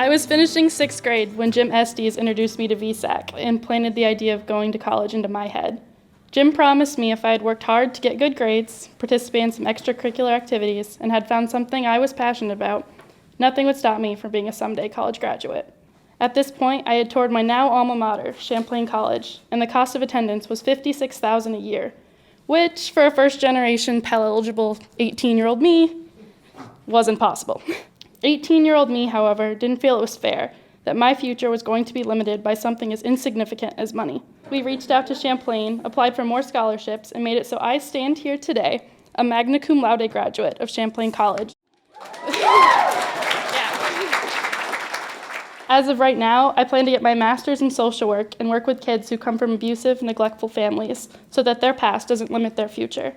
I was finishing 6th grade when Jim Estes introduced me to VSAC and planted the idea of going to college into my head. Jim promised me if I had worked hard to get good grades, participated in some extracurricular activities, and had found something I was passionate about, nothing would stop me from being a someday college graduate. At this point, I had toured my now alma mater, Champlain College, and the cost of attendance was $56,000 a year, which for a first-generation Pell-eligible 18-year-old me wasn't possible. 18-year-old me, however, didn't feel it was fair that my future was going to be limited by something as insignificant as money. We reached out to Champlain, applied for more scholarships, and made it so I stand here today, a magna cum laude graduate of Champlain College. As of right now, I plan to get my master's in social work and work with kids who come from abusive, neglectful families so that their past doesn't limit their future.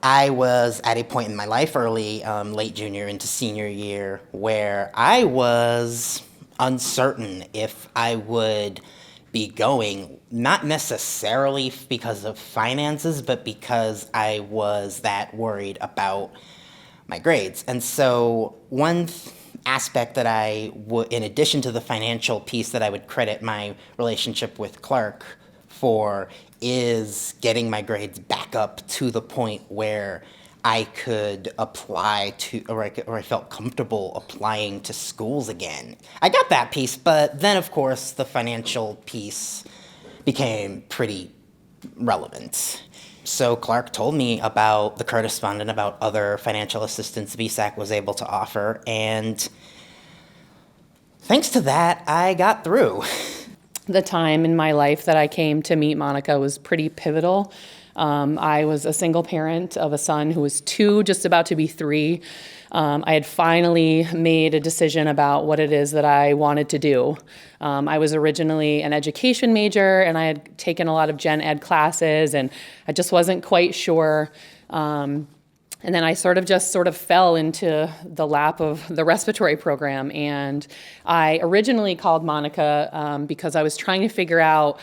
I was at a point in my life, early, late junior into senior year, where I was uncertain if I would be going, not necessarily because of finances, but because I was that worried about my grades. And so one aspect that I would, in addition to the financial piece that I would credit my relationship with Clark for, is getting my grades back up to the point where I could apply to, or I felt comfortable applying to schools again. I got that piece, but then of course the financial piece became pretty relevant. So Clark told me about the Curtis Fund and about other financial assistance VSAC was able to offer, and thanks to that, I got through. The time in my life that I came to meet Monica was pretty pivotal. I was a single parent of a son who was 2, just about to be 3. I had finally made a decision about what it is that I wanted to do. I was originally an education major, and I had taken a lot of gen ed classes, and I just wasn't quite sure. And then I sort of fell into the lap of the respiratory program. And I originally called Monica because I was trying to figure out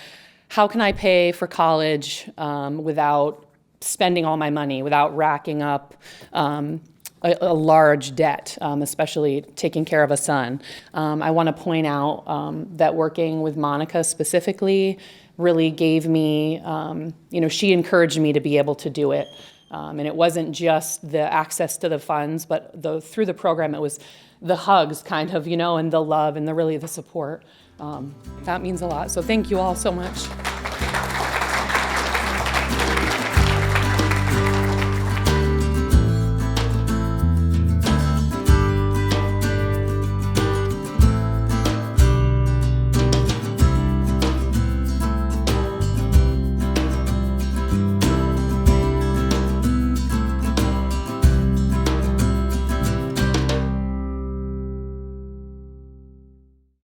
how can I pay for college without spending all my money, without racking up a large debt, especially taking care of a son. I want to point out that working with Monica specifically really gave me, she encouraged me to be able to do it. And it wasn't just the access to the funds, but through the program, it was the hugs kind of, and the love and the support. That means a lot. So thank you all so much.